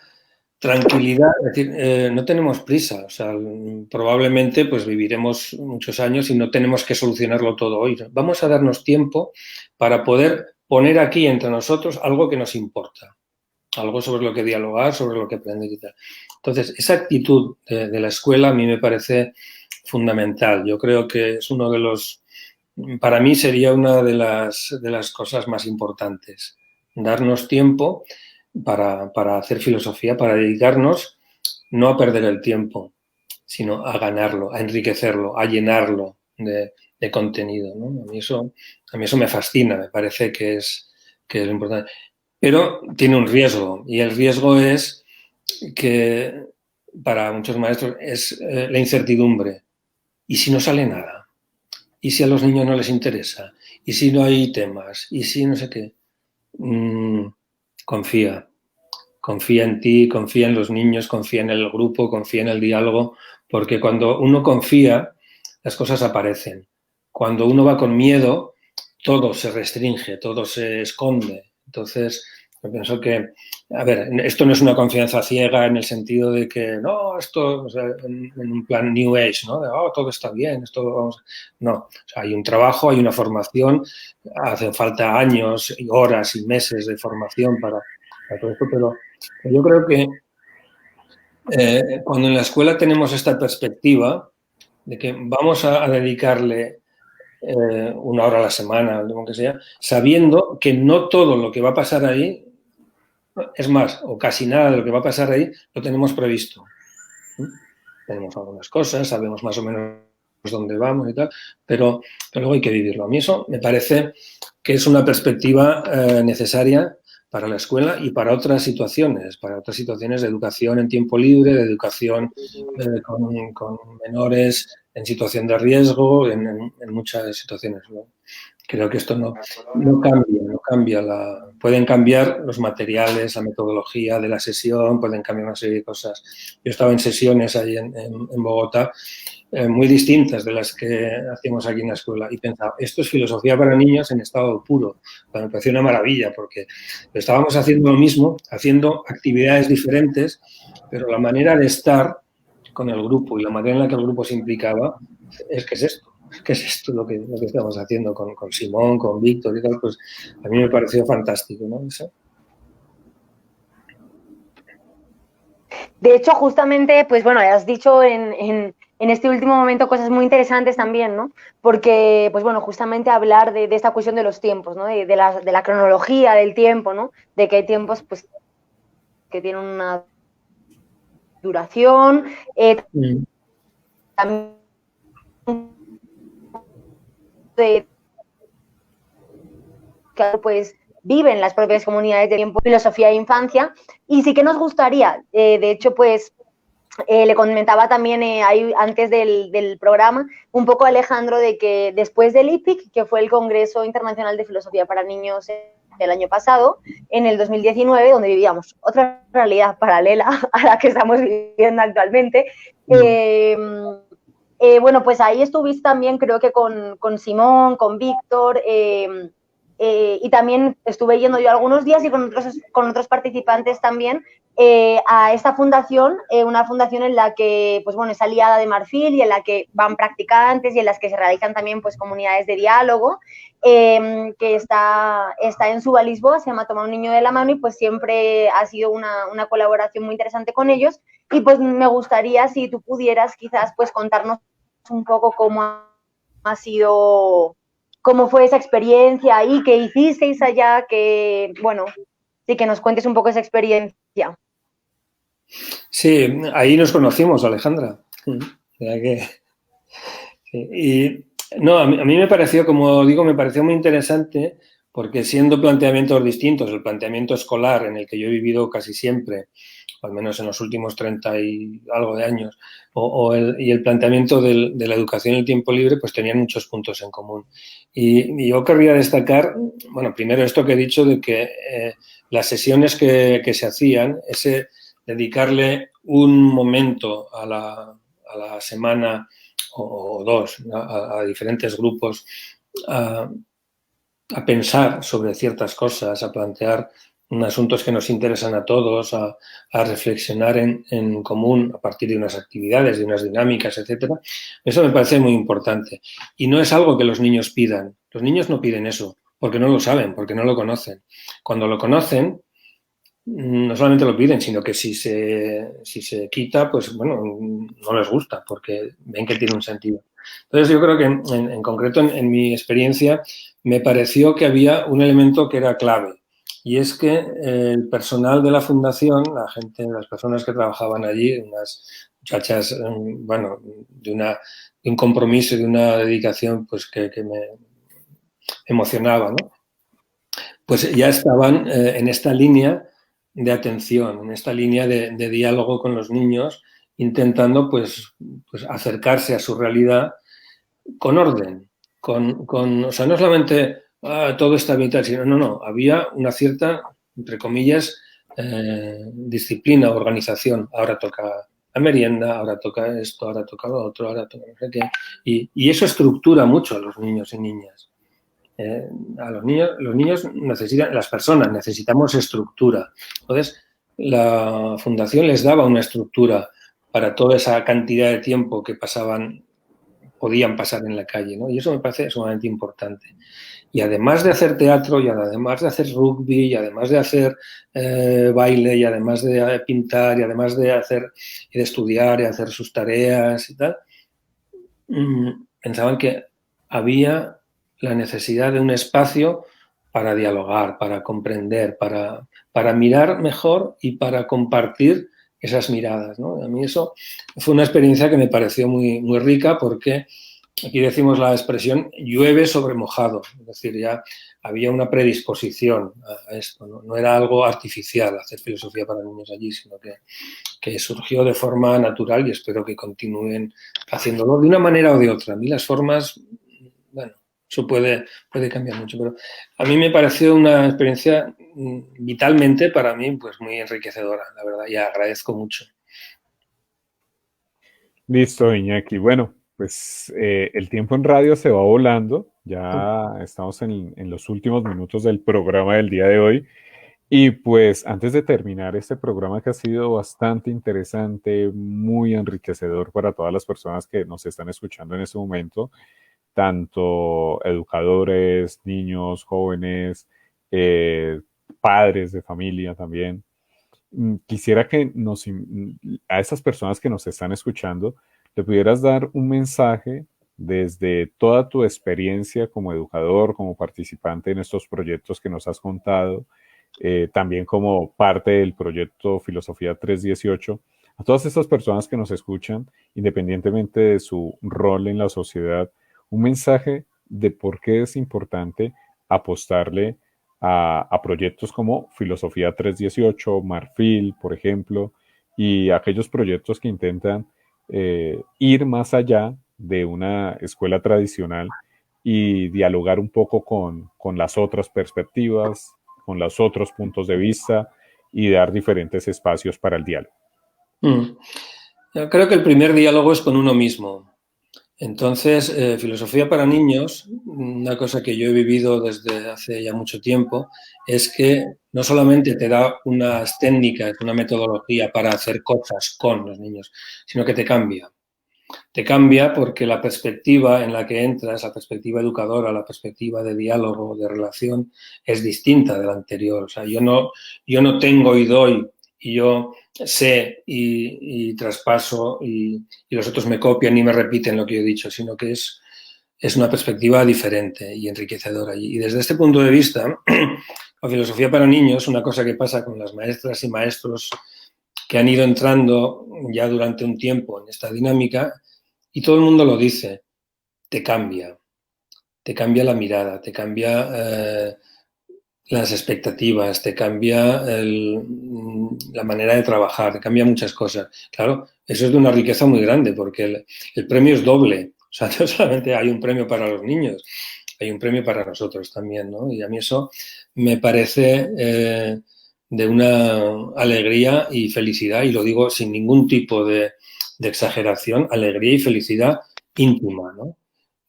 tranquilidad, es decir, no tenemos prisa, o sea, probablemente pues viviremos muchos años y no tenemos que solucionarlo todo hoy. Vamos a darnos tiempo para poder poner aquí entre nosotros algo que nos importa, algo sobre lo que dialogar, sobre lo que aprender y tal. Entonces, esa actitud de la escuela a mí me parece fundamental. Yo creo que es uno de los, para mí sería una de las cosas más importantes. Darnos tiempo para hacer filosofía, para dedicarnos no a perder el tiempo, sino a ganarlo, a enriquecerlo, a llenarlo de contenido, ¿no? A mí eso me fascina, me parece que es importante. Pero tiene un riesgo y el riesgo es que para muchos maestros es la incertidumbre. ¿Y si no sale nada? ¿Y si a los niños no les interesa? ¿Y si no hay temas? ¿Y si no sé qué? Confía. Confía en ti, confía en los niños, confía en el grupo, confía en el diálogo, porque cuando uno confía, las cosas aparecen. Cuando uno va con miedo, todo se restringe, todo se esconde. Entonces, yo pienso que, a ver, esto no es una confianza ciega en el sentido de que, no, esto, o sea, en un plan New Age, ¿no? De, oh, todo está bien, esto vamos. No, o sea, hay un trabajo, hay una formación, hacen falta años y horas y meses de formación para todo esto, pero yo creo que cuando en la escuela tenemos esta perspectiva de que vamos a dedicarle una hora a la semana, lo que sea, sabiendo que no todo lo que va a pasar ahí, es más, o casi nada de lo que va a pasar ahí, lo tenemos previsto. Tenemos algunas cosas, sabemos más o menos dónde vamos y tal, pero luego hay que vivirlo. A mí eso me parece que es una perspectiva necesaria para la escuela y para otras situaciones de educación en tiempo libre, de educación con menores en situación de riesgo, en muchas situaciones, ¿no? Creo que esto no cambia. Pueden cambiar los materiales, la metodología de la sesión, pueden cambiar una serie de cosas. Yo estaba en sesiones ahí en Bogotá muy distintas de las que hacíamos aquí en la escuela y pensaba, esto es filosofía para niños en estado puro. Me pareció una maravilla porque estábamos haciendo lo mismo, haciendo actividades diferentes, pero la manera de estar con el grupo y la manera en la que el grupo se implicaba es que es esto. ¿Qué es esto lo que estamos haciendo con Simón, con Víctor y tal? Pues a mí me pareció fantástico, ¿no? Eso. De hecho, justamente, pues bueno, has dicho en este último momento cosas muy interesantes también, ¿no? Porque, pues bueno, justamente hablar de esta cuestión de los tiempos, ¿no? De la cronología del tiempo, ¿no? De que hay tiempos, pues, que tienen una duración, Mm. también de que pues viven las propias comunidades de tiempo, filosofía e infancia. Y sí que nos gustaría, de hecho, pues le comentaba también ahí antes del programa un poco a Alejandro de que después del IPIC, que fue el Congreso Internacional de Filosofía para Niños el año pasado, en el 2019, donde vivíamos otra realidad paralela a la que estamos viviendo actualmente, bueno, pues ahí estuviste también, creo que con Simón, con Víctor, y también estuve yendo yo algunos días y con otros participantes también a esta fundación, una fundación en la que, pues bueno, es aliada de Marfil y en la que van practicantes y en las que se realizan también pues comunidades de diálogo, que está en Suba, Lisboa, se llama Tomar un niño de la mano y pues siempre ha sido una colaboración muy interesante con ellos y pues me gustaría si tú pudieras quizás pues contarnos un poco cómo ha sido, cómo fue esa experiencia ahí, qué hicisteis allá, que, bueno, sí que nos cuentes un poco esa experiencia. Sí, ahí nos conocimos, Alejandra. Ya que, sí. Y no, a mí me pareció, como digo, me pareció muy interesante porque siendo planteamientos distintos, el planteamiento escolar en el que yo he vivido casi siempre, o al menos en los últimos 30 y algo de años, y el planteamiento de la educación en el tiempo libre, pues tenían muchos puntos en común. Y yo querría destacar, bueno, primero esto que he dicho de que las sesiones que se hacían, ese dedicarle un momento a la semana o dos a diferentes grupos a pensar sobre ciertas cosas, a plantear asuntos que nos interesan a todos, a reflexionar en común a partir de unas actividades, de unas dinámicas, etcétera. Eso me parece muy importante. Y no es algo que los niños pidan. Los niños no piden eso, porque no lo saben, porque no lo conocen. Cuando lo conocen, no solamente lo piden, sino que si se quita, pues bueno, no les gusta, porque ven que tiene un sentido. Entonces yo creo que en concreto en mi experiencia me pareció que había un elemento que era clave y es que el personal de la fundación, la gente, las personas que trabajaban allí, unas muchachas, bueno, de un compromiso y de una dedicación pues que me emocionaba, ¿no? Pues ya estaban en esta línea de atención, en esta línea de diálogo con los niños, intentando pues acercarse a su realidad con orden, o sea, no solamente todo está bien, sino, no, había una cierta, entre comillas, disciplina, organización. Ahora toca la merienda, ahora toca esto, ahora toca lo otro, ahora toca no sé qué. Y eso estructura mucho a los niños y niñas. A los niños necesitan, las personas necesitamos estructura. Entonces, la fundación les daba una estructura para toda esa cantidad de tiempo que podían pasar en la calle, ¿no? Y eso me parece sumamente importante. Y además de hacer teatro, y además de hacer rugby, y además de hacer baile, y además de pintar, y además de hacer y de estudiar y hacer sus tareas y tal, pensaban que había la necesidad de un espacio para dialogar, para comprender, para mirar mejor y para compartir esas miradas, ¿no? A mí eso fue una experiencia que me pareció muy, muy rica porque aquí decimos la expresión llueve sobre mojado, es decir, ya había una predisposición a esto, ¿no? No era algo artificial hacer filosofía para niños allí, sino que surgió de forma natural y espero que continúen haciéndolo de una manera o de otra. A mí las formas, bueno, eso puede cambiar mucho, pero a mí me pareció una experiencia vitalmente para mí pues muy enriquecedora, la verdad, y agradezco mucho. Listo, Iñaki. Bueno, pues el tiempo en radio se va volando. Ya estamos en los últimos minutos del programa del día de hoy. Y pues antes de terminar este programa que ha sido bastante interesante, muy enriquecedor para todas las personas que nos están escuchando en este momento, tanto educadores, niños, jóvenes, eh, padres de familia también. quisiera que a esas personas que nos están escuchando, le pudieras dar un mensaje desde toda tu experiencia como educador, como participante en estos proyectos que nos has contado, también como parte del proyecto Filosofía 318, a todas estas personas que nos escuchan, independientemente de su rol en la sociedad, un mensaje de por qué es importante apostarle a proyectos como Filosofía 318, Marfil, por ejemplo, y aquellos proyectos que intentan ir más allá de una escuela tradicional y dialogar un poco con las otras perspectivas, con los otros puntos de vista y dar diferentes espacios para el diálogo. Yo creo que el primer diálogo es con uno mismo. Entonces, filosofía para niños, una cosa que yo he vivido desde hace ya mucho tiempo, es que no solamente te da unas técnicas, una metodología para hacer cosas con los niños, sino que te cambia. Te cambia porque la perspectiva en la que entras, la perspectiva educadora, la perspectiva de diálogo, de relación, es distinta de la anterior. O sea, yo no tengo y doy, y yo sé y traspaso y los otros me copian y me repiten lo que yo he dicho, sino que es una perspectiva diferente y enriquecedora. Y desde este punto de vista, la filosofía para niños, una cosa que pasa con las maestras y maestros que han ido entrando ya durante un tiempo en esta dinámica, y todo el mundo lo dice, te cambia la mirada, te cambia las expectativas, te cambia la manera de trabajar, te cambia muchas cosas. Claro, eso es de una riqueza muy grande porque el premio es doble. O sea, no solamente hay un premio para los niños, hay un premio para nosotros también, ¿no? Y a mí eso me parece de una alegría y felicidad, y lo digo sin ningún tipo de exageración, alegría y felicidad íntima, ¿no?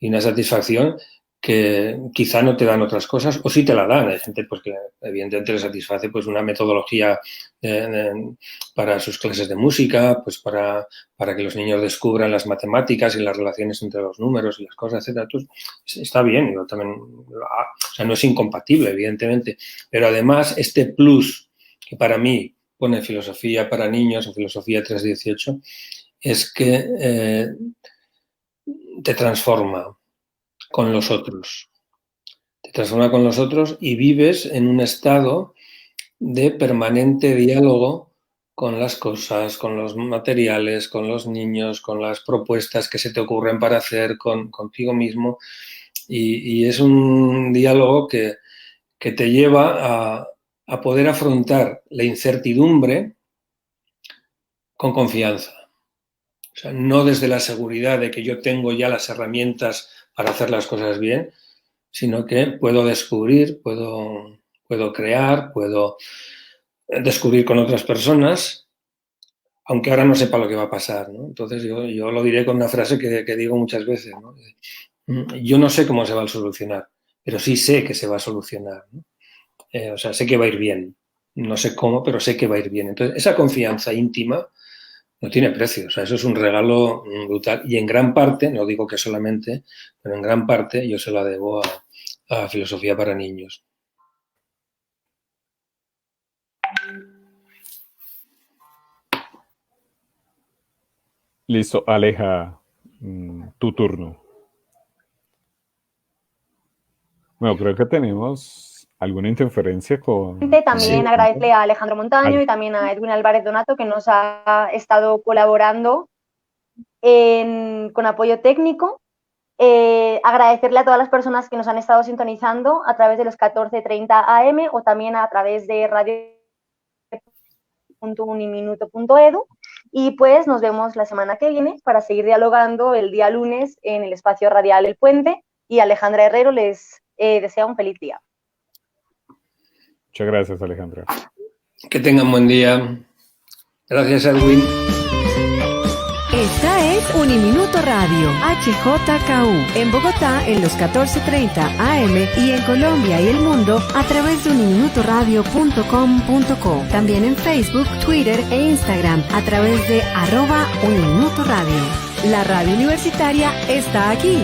Y una satisfacción que quizá no te dan otras cosas, o sí te la dan. Hay gente pues, que evidentemente le satisface pues, una metodología para sus clases de música, pues para que los niños descubran las matemáticas y las relaciones entre los números y las cosas, etc. Entonces, está bien, yo también, o sea, no es incompatible, evidentemente, pero además este plus que para mí pone filosofía para niños o filosofía 318 es que te transforma con los otros. Te transforma con los otros y vives en un estado de permanente diálogo con las cosas, con los materiales, con los niños, con las propuestas que se te ocurren para hacer contigo mismo. Y es un diálogo que te lleva a poder afrontar la incertidumbre con confianza. O sea, no desde la seguridad de que yo tengo ya las herramientas para hacer las cosas bien, sino que puedo descubrir, puedo crear, puedo descubrir con otras personas, aunque ahora no sepa lo que va a pasar, ¿no? Entonces yo lo diré con una frase que digo muchas veces, ¿no? Yo no sé cómo se va a solucionar, pero sí sé que se va a solucionar, ¿no? O sea, sé que va a ir bien. No sé cómo, pero sé que va a ir bien. Entonces, esa confianza íntima no tiene precio. O sea, eso es un regalo brutal. Y en gran parte, no digo que solamente, pero en gran parte yo se la debo a filosofía para niños. Listo, Aleja, tu turno. Bueno, creo que tenemos alguna interferencia con... También agradecerle a Alejandro Montaño y también a Edwin Álvarez Donato, que nos ha estado colaborando con apoyo técnico. Agradecerle a todas las personas que nos han estado sintonizando a través de los 14:30 AM o también a través de radio.uniminuto.edu, y pues nos vemos la semana que viene para seguir dialogando el día lunes en el espacio radial El Puente, y Alejandra Herrero les desea un feliz día. Muchas gracias, Alejandra. Que tengan buen día. Gracias, Edwin. Esta es Uniminuto Radio, HJKU, en Bogotá en los 14:30 AM y en Colombia y el mundo a través de uniminutoradio.com.co. También en Facebook, Twitter e Instagram a través de @Uniminuto Radio. La radio universitaria está aquí.